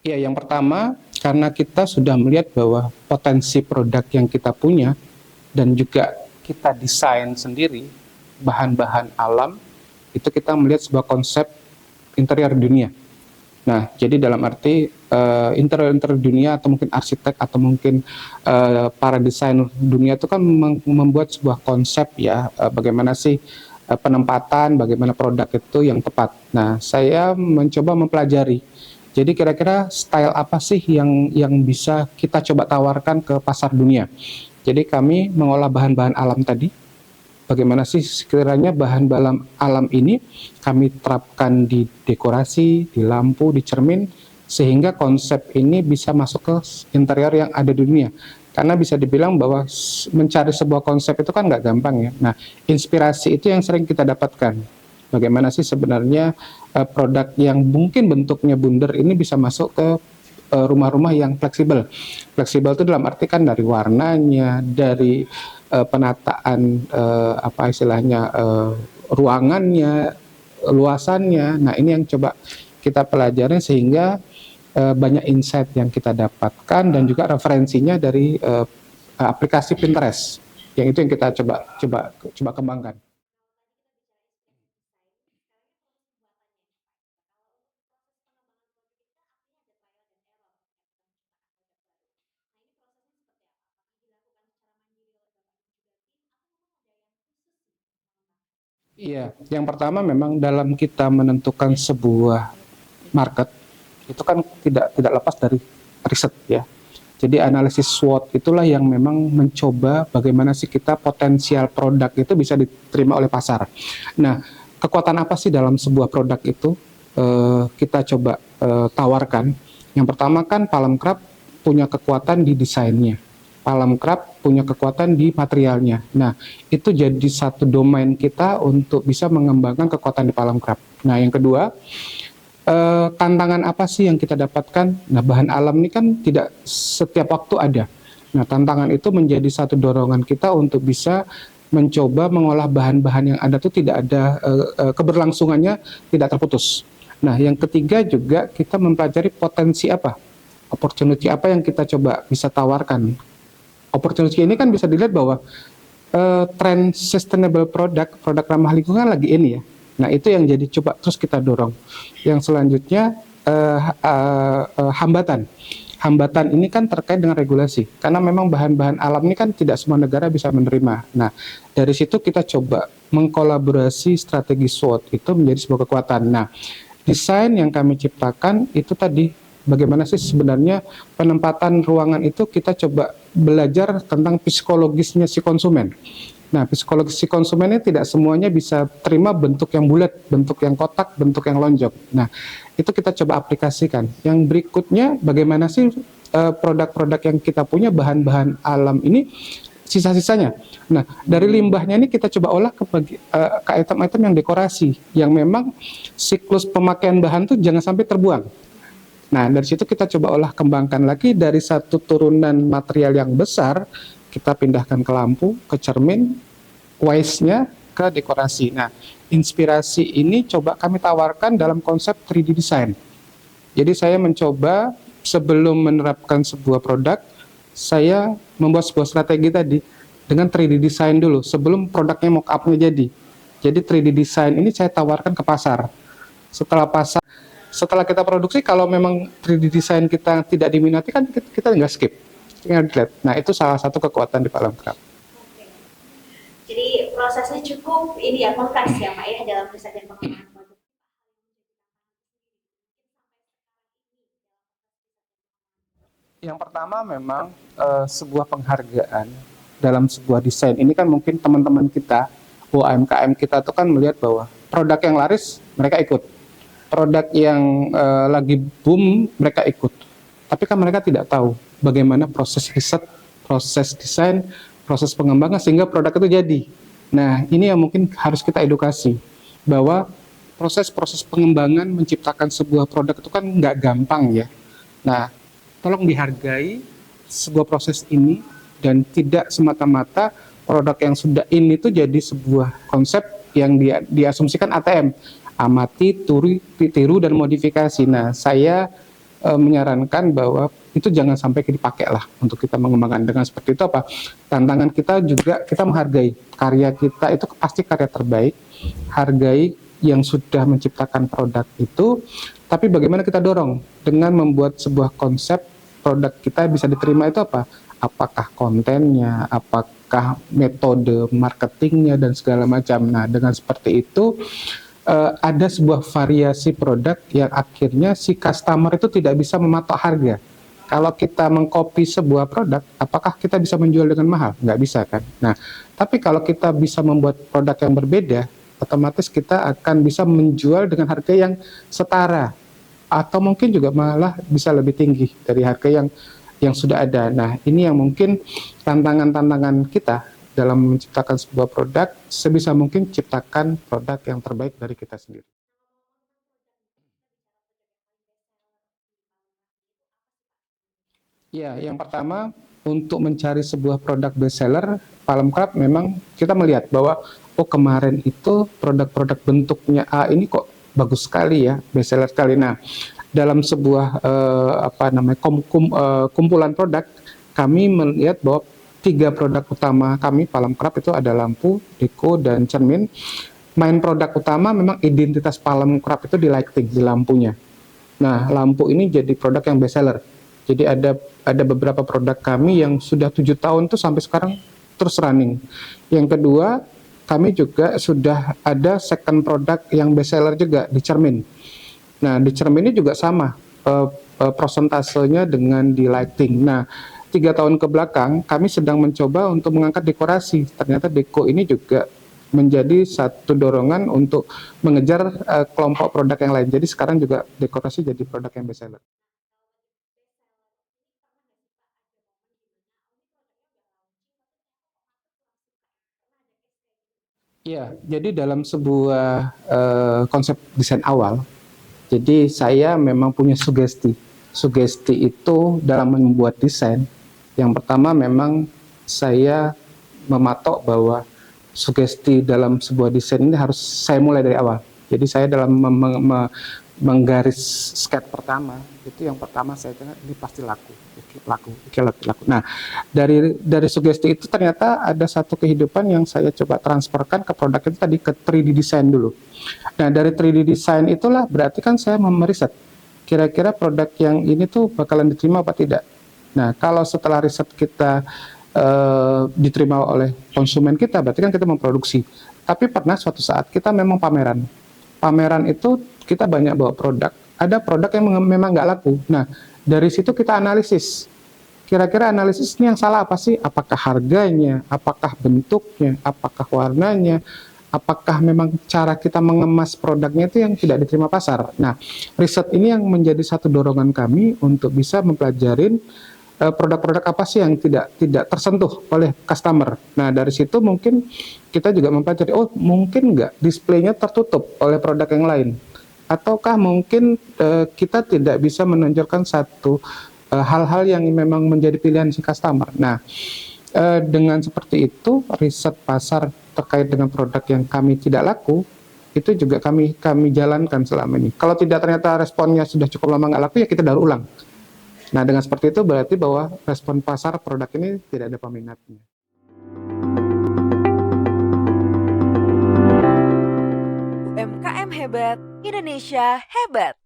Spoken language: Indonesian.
Ya, yang pertama karena kita sudah melihat bahwa potensi produk yang kita punya dan juga kita desain sendiri bahan-bahan alam, itu kita melihat sebuah konsep interior dunia. Nah, jadi dalam arti interior dunia atau mungkin arsitek atau mungkin para desainer dunia itu kan membuat sebuah konsep ya, bagaimana sih penempatan, bagaimana produk itu yang tepat. Nah, saya mencoba mempelajari. Jadi kira-kira style apa sih yang bisa kita coba tawarkan ke pasar dunia. Jadi kami mengolah bahan-bahan alam tadi, bagaimana sih sekiranya bahan-bahan alam ini kami terapkan di dekorasi, di lampu, di cermin, sehingga konsep ini bisa masuk ke interior yang ada di dunia. Karena bisa dibilang bahwa mencari sebuah konsep itu kan nggak gampang ya. Nah, inspirasi itu yang sering kita dapatkan. Bagaimana sih sebenarnya produk yang mungkin bentuknya bundar ini bisa masuk ke rumah-rumah yang fleksibel. Fleksibel itu dalam arti kan dari warnanya, dari penataan apa istilahnya ruangannya, luasannya. Nah, ini yang coba kita pelajari sehingga banyak insight yang kita dapatkan dan juga referensinya dari aplikasi Pinterest. Yang itu yang kita coba kembangkan. Iya, yang pertama memang dalam kita menentukan sebuah market itu kan tidak lepas dari riset ya. Jadi analisis SWOT itulah yang memang mencoba bagaimana sih kita potensial produk itu bisa diterima oleh pasar. Nah, kekuatan apa sih dalam sebuah produk itu kita coba tawarkan. Yang pertama kan Palm Craft punya kekuatan di desainnya. Palm Craft punya kekuatan di materialnya. Nah, itu jadi satu domain kita untuk bisa mengembangkan kekuatan di Palm Craft. Nah, yang kedua, tantangan apa sih yang kita dapatkan? Nah, bahan alam ini kan tidak setiap waktu ada. Nah, tantangan itu menjadi satu dorongan kita untuk bisa mencoba mengolah bahan-bahan yang ada itu tidak ada keberlangsungannya tidak terputus. Nah, yang ketiga juga kita mempelajari potensi apa, opportunity apa yang kita coba bisa tawarkan. Opportunity ini kan bisa dilihat bahwa tren sustainable product, produk ramah lingkungan lagi ini ya. Nah, itu yang jadi coba terus kita dorong. Yang selanjutnya hambatan. Hambatan ini kan terkait dengan regulasi. Karena memang bahan-bahan alam ini kan tidak semua negara bisa menerima. Nah, dari situ kita coba mengkolaborasi strategi SWOT itu menjadi sebuah kekuatan. Nah, desain yang kami ciptakan itu tadi bagaimana sih sebenarnya penempatan ruangan itu kita coba belajar tentang psikologisnya si konsumen. Nah, psikologis si konsumen ini tidak semuanya bisa terima bentuk yang bulat, bentuk yang kotak, bentuk yang lonjong. Nah, itu kita coba aplikasikan. Yang berikutnya, bagaimana sih produk-produk yang kita punya, bahan-bahan alam ini, sisa-sisanya. Nah, dari limbahnya ini kita coba olah ke item-item yang dekorasi, yang memang siklus pemakaian bahan itu jangan sampai terbuang. Nah, dari situ kita coba olah kembangkan lagi dari satu turunan material yang besar, kita pindahkan ke lampu, ke cermin, waste-nya ke dekorasi. Nah, inspirasi ini coba kami tawarkan dalam konsep 3D design. Jadi saya mencoba sebelum menerapkan sebuah produk, saya membuat sebuah strategi tadi dengan 3D design dulu sebelum produknya mock up-nya jadi. Jadi 3D design ini saya tawarkan ke pasar. Setelah kita produksi, kalau memang 3D design kita tidak diminati kan kita nggak skip. Nah, itu salah satu kekuatan di Palm Craft. Jadi prosesnya cukup ini ya kompleks ya Pak ya dalam riset dan pengembangan produk. Yang pertama memang sebuah penghargaan dalam sebuah desain. Ini kan mungkin teman-teman kita, UMKM kita tuh kan melihat bahwa produk yang laris mereka ikut. Produk yang lagi boom mereka ikut. Tapi kan mereka tidak tahu bagaimana proses riset, proses desain, proses pengembangan sehingga produk itu jadi. Nah, ini yang mungkin harus kita edukasi bahwa proses-proses pengembangan menciptakan sebuah produk itu kan nggak gampang ya. Nah, tolong dihargai sebuah proses ini dan tidak semata-mata produk yang sudah ini itu jadi sebuah konsep yang diasumsikan ATM, amati, tiru dan modifikasi. Nah, saya menyarankan bahwa itu jangan sampai dipakai lah untuk kita mengembangkan. Dengan seperti itu apa? Tantangan kita juga kita menghargai karya kita itu pasti karya terbaik, hargai yang sudah menciptakan produk itu, tapi bagaimana kita dorong dengan membuat sebuah konsep produk kita bisa diterima itu apa? Apakah kontennya, apakah metode marketingnya dan segala macam. Nah, dengan seperti itu ada sebuah variasi produk yang akhirnya si customer itu tidak bisa mematok harga. Kalau kita mengcopy sebuah produk, apakah kita bisa menjual dengan mahal? Nggak bisa kan? Nah, tapi kalau kita bisa membuat produk yang berbeda, otomatis kita akan bisa menjual dengan harga yang setara. Atau mungkin juga malah bisa lebih tinggi dari harga yang sudah ada. Nah, ini yang mungkin tantangan-tantangan kita dalam menciptakan sebuah produk, sebisa mungkin ciptakan produk yang terbaik dari kita sendiri. Ya, yang pertama untuk mencari sebuah produk best seller, Palm Club memang kita melihat bahwa oh kemarin itu produk-produk bentuknya A ini kok bagus sekali ya, best seller sekali. Nah, dalam sebuah kumpulan produk, kami melihat bahwa 3 produk utama kami Palm Club itu ada lampu, deco, dan cermin. Main produk utama memang identitas Palm Club itu di lighting, di lampunya. Nah, lampu ini jadi produk yang best seller. Jadi ada beberapa produk kami yang sudah 7 tahun tuh sampai sekarang terus running. Yang kedua, kami juga sudah ada second produk yang best seller juga di cermin. Nah, di cermin ini juga sama prosentasenya dengan di lighting. Nah, 3 tahun ke belakang kami sedang mencoba untuk mengangkat dekorasi. Ternyata deko ini juga menjadi satu dorongan untuk mengejar kelompok produk yang lain. Jadi sekarang juga dekorasi jadi produk yang best seller. Iya, jadi dalam sebuah konsep desain awal, jadi saya memang punya sugesti. Sugesti itu dalam membuat desain, yang pertama memang saya mematok bahwa sugesti dalam sebuah desain ini harus saya mulai dari awal. Jadi saya dalam menggaris sketch pertama, itu yang pertama saya tengok ini pasti laku, laku. Nah, dari sugesti itu ternyata ada satu kehidupan yang saya coba transferkan ke produk itu tadi, ke 3D design dulu. Nah, dari 3D design itulah berarti kan saya memeriset kira-kira produk yang ini tuh bakalan diterima apa tidak. Nah, kalau setelah riset kita diterima oleh konsumen kita, berarti kan kita memproduksi. Tapi pernah suatu saat kita memang pameran. Pameran itu kita banyak bawa produk, ada produk yang memang nggak laku. Nah, dari situ kita analisis. Kira-kira analisis ini yang salah apa sih? Apakah harganya, apakah bentuknya, apakah warnanya, apakah memang cara kita mengemas produknya itu yang tidak diterima pasar. Nah, riset ini yang menjadi satu dorongan kami untuk bisa mempelajarin produk-produk apa sih yang tidak tersentuh oleh customer. Nah, dari situ mungkin kita juga mempelajari, oh mungkin nggak displaynya tertutup oleh produk yang lain. Ataukah mungkin kita tidak bisa menonjolkan satu hal-hal yang memang menjadi pilihan si customer. Nah, dengan seperti itu, riset pasar terkait dengan produk yang kami tidak laku, itu juga kami jalankan selama ini. Kalau tidak ternyata responnya sudah cukup lama nggak laku, ya kita daur ulang. Nah, dengan seperti itu berarti bahwa respon pasar produk ini tidak ada peminatnya. UMKM hebat, Indonesia hebat.